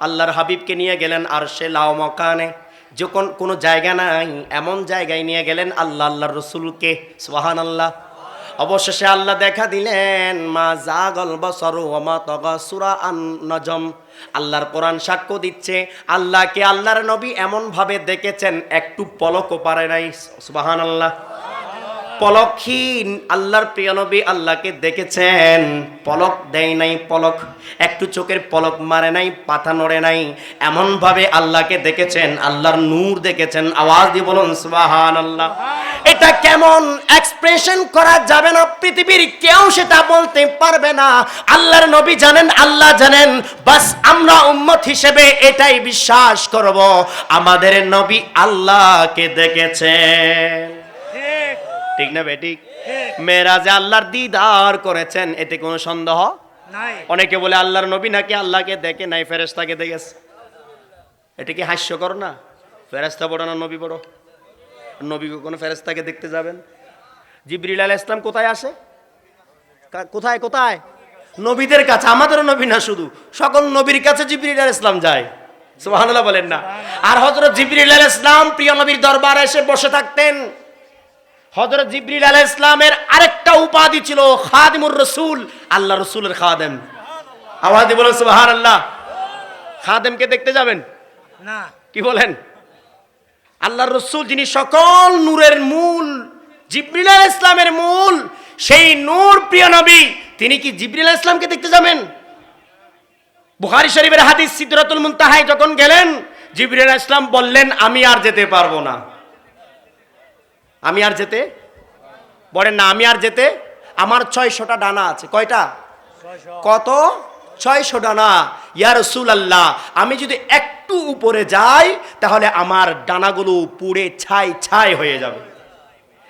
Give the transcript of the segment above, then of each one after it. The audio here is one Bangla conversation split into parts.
আল্লাহর হাবিবকে নিয়ে গেলেন আরশে লাও মাকানে, যখন কোনো জায়গা নাই এমন জায়গায় নিয়ে গেলেন আল্লাহর রসুলকে। সুবহানাল্লাহ। অবশেষে আল্লাহ দেখা দিলেন মা জাগাল বাসারু ওয়া মা তাগা, সূরা আন-নাজম। আল্লাহর কোরআন সাক্ষ্য দিচ্ছে আল্লাহকে আল্লাহর নবী এমন ভাবে দেখেছেন একটু পলকও পারে নাই। সুবহানাল্লাহ। পলকহীন আল্লাহর প্রিয় নবী আল্লাহকে দেখেছেন, পলক দেয় নাই, পলক একটু চোখের পলক মারে নাই, পাতা নড়ে নাই, এমন ভাবে আল্লাহকে দেখেছেন, আল্লাহর নূর দেখেছেন। আওয়াজ দিয়ে বলুন সুবহানাল্লাহ। এটা কেমন এক্সপ্রেশন করা যাবে না, পৃথিবীর কেউ সেটা বলতে পারবে না। আল্লাহর নবী জানেন, আল্লাহ জানেন, বাস আমরা উম্মত হিসেবে এটাই বিশ্বাস করব, আমাদের নবী আল্লাহকে দেখেছেন। ঠিক না বেঠিক? মেরাজে আল্লাহর দিদার করেছেন, এতে কোনো সন্দেহ নাই। অনেকে বলে আল্লাহর নবী নাকি আল্লাহকে দেখে নাই, ফেরেশতাকে দেখেছে। এটা কি হাস্যকর না? ফেরেশতা বড় না নবী বড়? নবী কখনো ফেরেশতাকে দেখতে যাবেন? জিবরিল আলাইহিস সালাম কোথায় আসে? কোথায় কোথায়? নবীদের কাছে। আমাদেরও নবী না, শুধু সকল নবীর কাছে জিবরিল আলাইহিস সালাম যায়। সুবহানাল্লাহ বলেন না? আর হযরত জিবরিল আলাইহিস সালাম প্রিয় নবীর দরবারে এসে বসে থাকতেন। হযরত জিবরিল আলাইহিস সালামের আরেকটা উপাধি ছিল খাদিমুর রাসূল, আল্লাহ রাসূলের খাদেম। আওয়াজ দিয়ে বলুন সুবহানাল্লাহ। খাদেমকে দেখতে যাবেন না? কি বলেন? আল্লাহর রাসূল যিনি সকল নূরের মূল, জিবরিল আলাইহিস সালামের মূল, সেই নূর প্রিয় নবী, তিনি কি জিবরিল আলাইহিস সালামকে দেখতে যাবেন? বুখারী শরীফের হাদিস, সিদরাতুল মুনতাহায় যখন গেলেন, জিবরিল আলাইহিস সালাম বললেন আমি আর যেতে পারবো না। আমি আর যেতে বলেন না, আমি আর যেতে, আমার 600টা ডানা আছে। কয়টা? কত? 600 ডানা। ইয়া রাসূলুল্লাহ, আমি যদি একটু উপরে যাই তাহলে আমার ডানাগুলো পুড়ে ছাই ছাই হয়ে যাবে।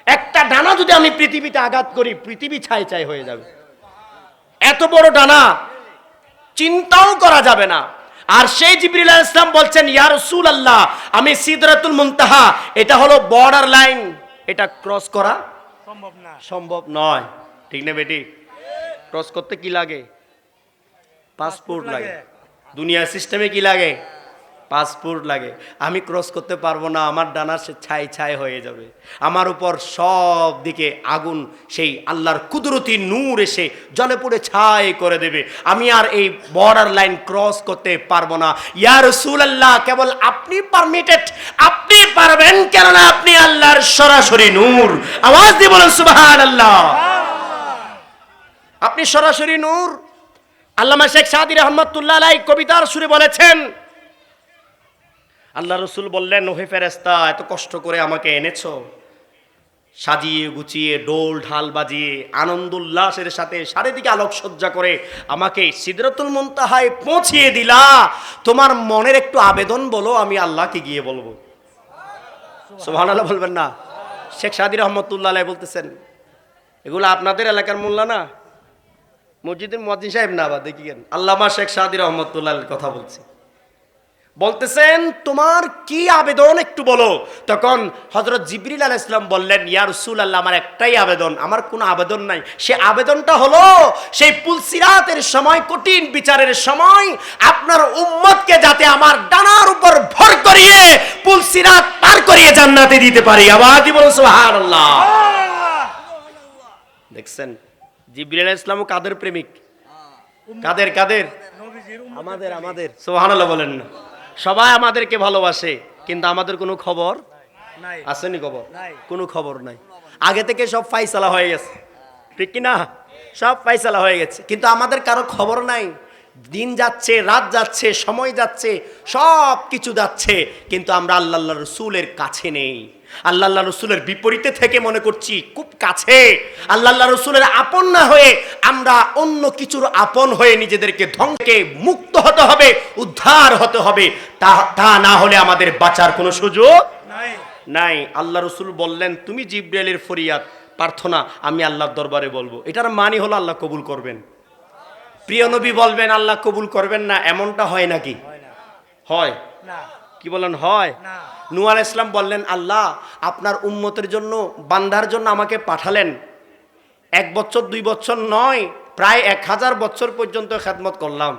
একটা ডানা যদি আমি পৃথিবীতে আঘাত করি, পৃথিবী ছাই ছাই হয়ে যাবে। এত বড় ডানা চিন্তাও করা যাবে না। আর সেই জিবরিল আলাইহিস সালাম বলছেন ইয়া রাসূলুল্লাহ, আমি সিদরাতুল মুনতাহা, এটা হলো বর্ডার লাইন, এটা ক্রস করা সম্ভব না, সম্ভব নয়। ঠিক না বেটি? ক্রস করতে কি লাগে? পাসপোর্ট লাগে। দুনিয়ার সিস্টেমে কি লাগে? পাসপোর্ট লাগে। আমি ক্রস করতে পারবো না, আমার ডানা সে ছাই ছাই হয়ে যাবে, আমার উপর সব দিকে আগুন, সেই আল্লাহর কুদরতি নূর এসে জলে পুড়ে ছাই করে দেবে, আমি আর এই বর্ডার লাইন ক্রস করতে পারবো না। ইয়া রাসূলুল্লাহ, কেবল আপনি পারমিটেড, আপনি পারবেন, কেননা আপনি আল্লাহর সরাসরি নূর। আওয়াজ দিয়ে বলুন সুবহানাল্লাহ। আপনি সরাসরি নূর। আল্লামা শেখ সাদী রাহমাতুল্লাহ আলাইহি কবিতার সুরে বলেছেন, আল্লাহ রসুল বললেন, ওহে ফেরেশতা, এত কষ্ট করে আমাকে এনেছো, সাজিয়ে গুছিয়ে ডোল ঢাল বাজিয়ে আনন্দ উল্লাসের সাথে চারিদিকে আলোকসজ্জা করে আমাকে সিদরাতুল মুনতাহায় পৌঁছিয়ে দিলা, তোমার মনের একটু আবেদন বলো, আমি আল্লাহকে গিয়ে বলবো। সুবহানাল্লাহ বলবেন না? শেখ সাদী রাহমাতুল্লাহ আলাইহি বলতেছেন, এগুলো আপনাদের এলাকার মোল্লা না, মসজিদের মুয়াজ্জিন সাহেব না, বা দেখি কেন আল্লামা শেখ সাদী রাহমাতুল্লাহ আলাইহির কথা বলছি। বলতেছেন তোমার কি আবেদন একটু বলো। তখন হযরত জিবরিল আলাইহিস সালাম বললেন, ইয়া রাসূলুল্লাহ, আমার একটাই আবেদন, আমার কোনো আবেদন নাই। সে আবেদনটা হলো, সেই পুলসিরাতের সময়, কঠিন বিচারের সময় আপনার উম্মতকে যাতে আমার ডানার উপর ভর করিয়ে পুলসিরাত পার করিয়ে জান্নাতে দিতে পারি। আওয়াজ বলুন সুবহানাল্লাহ। দেখছেন জিবরিল আলাইহিস সালাম কাদের প্রেমিক? কাদের কাদের? আমাদের আমাদের। সুবহানাল্লাহ বলেন না? সবাই আমাদেরকে ভালোবাসে, কিন্তু আমাদের কোনো খবর নাই। আসেনি খবর? কোনো খবর নাই। আগে থেকে সব ফাইসালা হয়ে গেছে, ঠিক কি না? সব ফাইসালা হয়ে গেছে, কিন্তু আমাদের কারো খবর নাই। দিন যাচ্ছে, রাত যাচ্ছে, সময় যাচ্ছে, সব কিছু যাচ্ছে, কিন্তু আমরা আল্লাহ রাসূলের কাছে নেই। আল্লাহ রাসূলের বিপরীতে থেকে মনে করছি খুব কাছে। আল্লাহ রাসূলের আপন না হয়ে আমরা অন্য কিছুর আপন হয়ে নিজেদেরকে ধ্বংসকে মুক্ত হতে হবে, উদ্ধার হতে হবে। তা না হলে আমাদের বাঁচার কোনো সুযোগ নাই। আল্লাহ রাসূল বললেন, তুমি জিবরাইলের ফরিয়াদ প্রার্থনা আমি আল্লাহর দরবারে বলবো। এটার মানে হলো আল্লাহ কবুল করবেন। প্রিয় নবী বলবেন আল্লাহ কবুল করবেন না, এমনটা হয় নাকি? হয় না? কি বলেন? হয় না। নূহ আলাইহিস সালাম বললেন, আল্লাহ আপনার উম্মতের জন্য, বান্দার জন্য আমাকে পাঠালেন, 1 বছর 2 বছর নয়, প্রায় 1000 বছর পর্যন্ত খেদমত করলাম।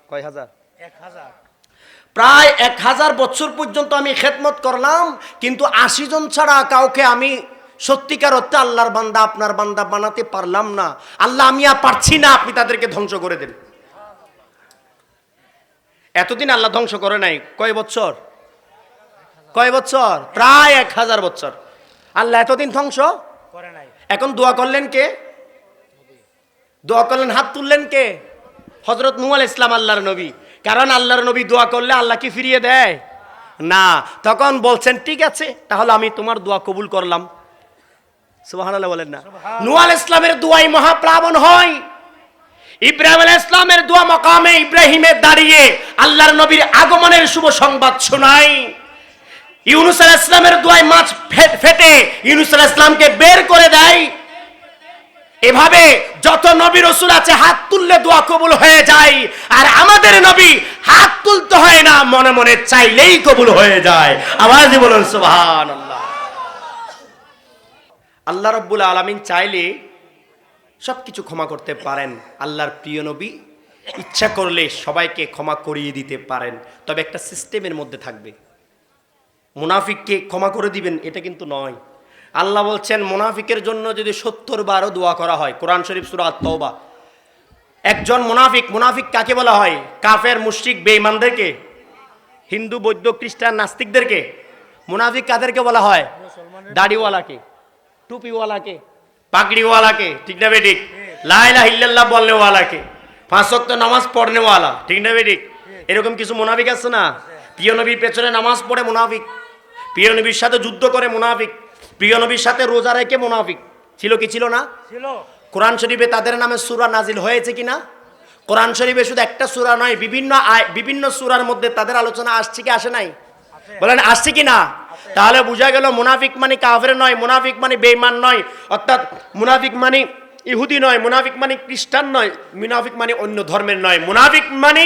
কয় হাজার? 1000। প্রায় 1000 বছর পর্যন্ত আমি খেদমত করলাম, কিন্তু 80 জন ছাড়া কাউকে আমি সত্যিকার অর্থে আল্লাহর বান্দা, আপনার বান্দা বানাতে পারলাম না। আল্লাহ, আমি আর পারছি না, আপনি তাদেরকে ধ্বংস করে দেন। এতদিন আল্লাহ ধ্বংস করে নাই। কয় বছর? কয় বছর? প্রায় 1000 বছর। আল্লাহ এতদিন ধ্বংস করে নাই। এখন দোয়া করলেন কে? দোয়া করলেন, হাত তুললেন কে? হযরত নূহ আলাইহিস সালাম, আল্লাহর নবী। কারণ আল্লাহর নবী দোয়া করলে আল্লাহ কি ফিরিয়ে দেয়? না। তখন বলছেন, ঠিক আছে, তাহলে আমি তোমার দোয়া কবুল করলাম। সুবহানাল্লাহ বলেন না? নূহ আলাইহিস সালামের দোয়াই মহাপ্লাবন হয়। ইব্রাহিম আলাইহিস সালামের দোয়া মাকামে ইব্রাহিমে দাঁড়িয়ে আল্লাহর নবীর আগমনের শুভ সংবাদ শোনায়। ইউনূস আলাইহিস সালামের দোয়ায় মাছ ফেটে ইউনূস আলাইহিস সালামকে বের করে দেয়। এভাবে যত নবী রাসূল আছে হাত তুললে দোয়া কবুল হয়ে যায়, আর আমাদের নবী হাত তুলতে হয় না, মনে মনে চাইলেই কবুল হয়ে যায়। আওয়াজে বলুন সুবহানাল্লাহ। আল্লাহ রাব্বুল আলামিন চাইলে সবকিছু ক্ষমা করতে পারেন। আল্লাহর প্রিয় নবী ইচ্ছা করলে সবাইকে ক্ষমা করিয়ে দিতে পারেন, তবে একটা সিস্টেমের মধ্যে থাকবে। মুনাফিককে ক্ষমা করে দিবেন এটা কিন্তু নয়। আল্লাহ বলছেন, মুনাফিকের জন্য যদি 70 বারও দোয়া করা হয়, কোরআন শরীফ সূরা আত-তাওবা। একজন মুনাফিক, মুনাফিক কাকে বলা হয়? কাফের, মুশরিক, বেঈমানদেরকে, হিন্দু, বৌদ্ধ, খ্রিস্টান, নাস্তিকদেরকে। মুনাফিক কাদেরকে বলা হয়? দাড়িওয়ালাকে, টুপিওয়ালাকে, পাগড়িওয়ালাকে, ঠিক না বেঠিক? লা ইলাহা ইল্লাল্লাহ বলনেওয়ালাকে, 5 ওয়াক্ত নামাজ পড়নেওয়ালা, ঠিক না বেঠিক? এরকম কিছু মুনাফিক আছে না? প্রিয় নবীর পেছনে নামাজ পড়ে মুনাফিক, প্রিয় নবীর সাথে যুদ্ধ করে মুনাফিক, প্রিয় নবীর সাথে রোজা রেখে মুনাফিক। ছিল কি ছিল না? ছিল। কোরআন শরীফে তাদের নামে সূরা নাজিল হয়েছে কিনা? কোরআন শরীফে শুধু একটা সূরা নয়, বিভিন্ন সূরার মধ্যে তাদের আলোচনা আসছে কি আসে নাই? বলেন আসছে কি না? তাহলে বোঝা গেল মুনাফিক মানে কাফের নয়, মুনাফিক মানে বেঈমান নয়, অর্থাৎ মুনাফিক মানে ইহুদি নয়, মুনাফিক মানে খ্রিস্টান নয়, মুনাফিক মানে অন্য ধর্মের নয়, মুনাফিক মানে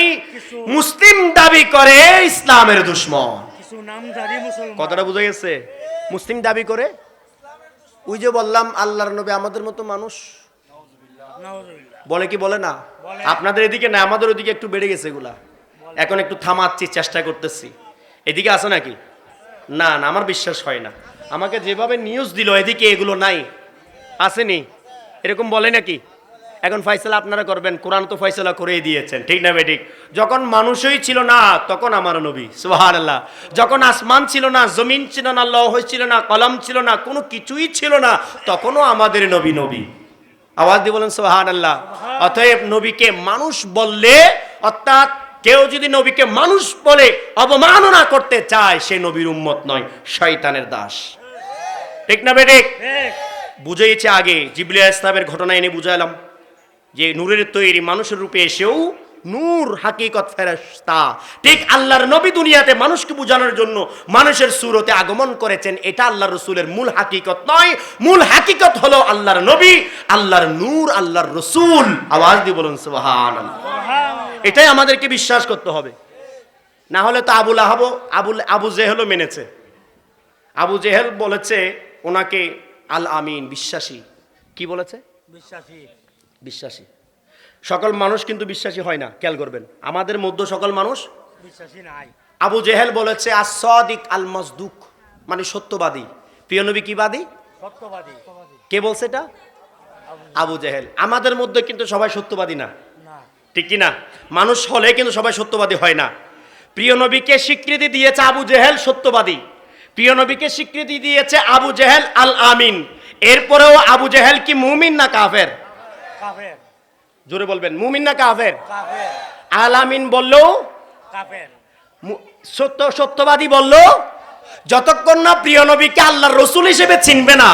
মুসলিম দাবি করে ইসলামের দুশমন। কথাটা বুঝা গেছে? মুসলিম দাবি করে, ওই যে বললাম আল্লাহর নবী আমাদের মতো মানুষ, বলে কি বলে না? আপনাদের এদিকে না, আমাদের ওদিকে একটু বেড়ে গেছে এগুলা, এখন একটু থামাচ্ছি, চেষ্টা করতেছি। এদিকে আছে নাকি? না না, আমার বিশ্বাস হয় না। আমাকে যেভাবে নিউজ দিল এদিকে এগুলো নাই, আসেনি, এরকম বলে নাকি? এখন ফয়সালা আপনারা করবেন, কোরআন তো ফয়সালা করেই দিয়েছেন, ঠিক না বেঠিক? যখন মানুষই ছিল না তখন আমার নবী, সুবহানাল্লাহ। যখন আসমান ছিল না, জমিন ছিল না, লৌহ ছিল না, কলম ছিল না, কোনো কিছুই ছিল না, তখনও আমাদের নবী নবী। আওয়াজ দিয়ে বলেন সুবহানাল্লাহ। অতএব নবীকে মানুষ বললে, অর্থাৎ কেউ যদি নবীকে মানুষ বলে অবমাননা করতে চায়, সে নবীর উম্মত নয়, শয়তানের দাস, ঠিক না বেঠিক? বুঝেইছে আগে, জিবরিল আলাইহিস সালামের ঘটনা এনে বুঝাইলাম যে নূরের তৈরি মানুষের রূপে এসেও নূর, হাকিকত ফেরেশতা। ঠিক আল্লাহর নবী দুনিয়াতে মানুষকে বোঝানোর জন্য মানুষের সুরতে আগমন করেছেন, এটা আল্লাহর রাসূলের মূল হাকিকত নয়। মূল হাকিকত হলো আল্লাহর নবী, আল্লাহর নূর, আল্লাহর রাসূল। আওয়াজ দিয়ে বলুন সুবহানাল্লাহ। এটাই আমাদেরকে বিশ্বাস করতে হবে, না হলে তো আবু জেহেলও মেনেছে। আবু জেহেল বলেছে ওনাকে আল আমিন, বিশ্বাসী। কি বলেছে? বিশ্বাসী। বিশ্বাসী। সকল মানুষ কিন্তু বিশ্বাসী হয় না, খেয়াল করবেন, আমাদের মধ্যে সকল মানুষ বিশ্বাসী নাই। আবু জেহেল বলেছে as-সাদিক আল-মাসদুক, মানে সত্যবাদী। প্রিয় নবী কি বাদী? সত্যবাদী। কে বলছে এটা? আবু জেহেল। আমাদের মধ্যে কিন্তু সবাই সত্যবাদী না, ঠিক কি না? মানুষ হলে কিন্তু সবাই সত্যবাদী হয় না। প্রিয় নবীকে স্বীকৃতি দিয়েছে আবু জেহেল সত্যবাদী, প্রিয় নবীকে স্বীকৃতি দিয়েছে আবু জেহেল আল আমিন। এরপরেও আবু জেহেল কি মুমিন না কাফের? কাফের। জোরে বলবেন, মুমিন না কাফের? কাফের। আল আমিন বললেও কাফের, সত্যবাদী বললেও। যতক্ষণ না প্রিয় নবীকে আল্লাহর রাসূল হিসেবে চিনবে না,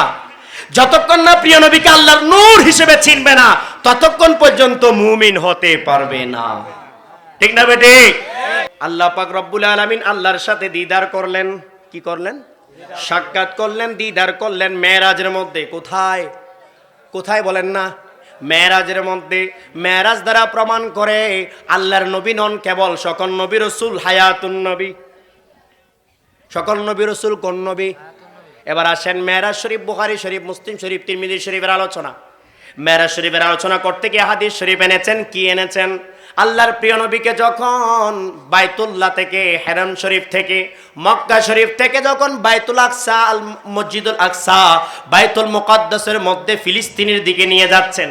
যতক্ষণ না প্রিয় নবীকে আল্লাহর নূর হিসেবে চিনবে না, ততক্ষণ পর্যন্ত মুমিন হতে পারবে না, ঠিক না বেটি? আল্লাহ পাক রব্বুল আলামিন আল্লাহর সাথে দিদার করলেন। কি করলেন? সাক্ষাৎ করলেন, দিদার করলেন মেরাজের মধ্যে। কোথায়? কোথায় বলেন না? মেরাজের মধ্যে। মেরাজ দ্বারা প্রমাণ করে আল্লাহর নবী নন কেবল, সকল নবী রাসূল হায়াতুন নবী। সকল নবী রাসূল কোন নবী? এবার আসেন মেরাজ শরীফ, বুখারী শরীফ, মুসলিম শরীফ, তিরমিজি শরীফের আলোচনা। মেরাজ শরীফের আলোচনা করতে গিয়ে হাদিস শরীফ এনেছেন। কি এনেছেন? আল্লাহর প্রিয় নবীকে যখন বাইতুল্লাহ থেকে, হেরাম শরীফ থেকে, মক্কা শরীফ থেকে যখন বাইতুল আকসা, মসজিদুল আকসা, বাইতুল মুকাদ্দাসের মধ্যে ফিলিস্তিনের দিকে নিয়ে যাচ্ছেন,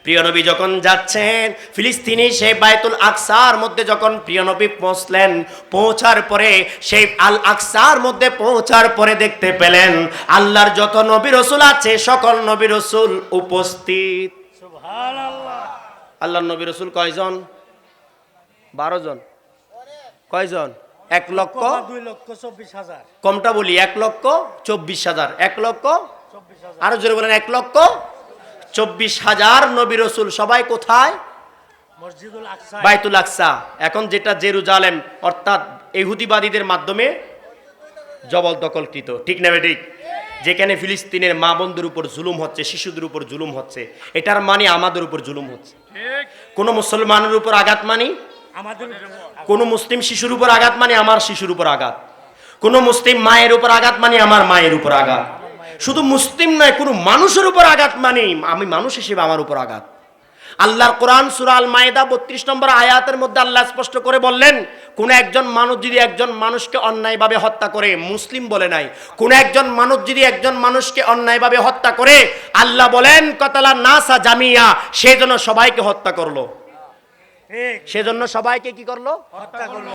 প্রিয় নবী যখন যাচ্ছেন ফিলিস্তিনি সেই বাইতুল আকসার মধ্যে যখন প্রিয় নবী পৌঁছলেন, পৌঁছার পরে সেই আল আকসার মধ্যে পৌঁছার পরে দেখতে পেলেন আল্লাহর যত নবী রাসূল আছে সকল নবী রাসূল উপস্থিত। সুবহানাল্লাহ। আল্লাহর নবী রাসূল কয়জন? 12 জন। কয়জন? 1,24,000। কমটা বলি, 1,24,000। 1,24,000। আরো জোরে বলেন, 1,24,000 নবী রাসূল। সবাই কোথায়? মসজিদুল আকসা, বাইতুল আকসা। এখন যেটা জেরুজালেম, অর্থাৎ ইহুদিবাদীদের মাধ্যমে জবরদখলকৃত, ঠিক না ঠিক? যেখানে ফিলিস্তিনের মা বোনদের উপর জুলুম হচ্ছে, শিশুদের উপর জুলুম হচ্ছে, এটার মানে আমাদের উপর জুলুম হচ্ছে। কোন মুসলমানের উপর আঘাত মানি আমাদের, কোন মুসলিম শিশুর উপর আঘাত মানে আমার শিশুর উপর আঘাত, কোন মুসলিম মায়ের উপর আঘাত মানে আমার মায়ের উপর আঘাত, শুধু মুসলিম নয় কোন মানুষের উপর আঘাত মানে আমি মানুষ হিসেবে আমার উপর আঘাত। আল্লাহর কোরআন সূরা আল মায়েদা 32 নম্বর আয়াতের মধ্যে আল্লাহ স্পষ্ট করে বললেন, কোন একজন মানুষ যদি একজন মানুষকে অন্যায়ভাবে হত্যা করে, মুসলিম বলে নাই, কোন একজন মানুষ যদি একজন মানুষকে অন্যায়ভাবে হত্যা করে, আল্লাহ বলেন কাতালা নাসা জামিয়া, সেজন্য সবাইকে হত্যা করলো, সেজন্য সবাইকে কি করলো? হত্যা করলো।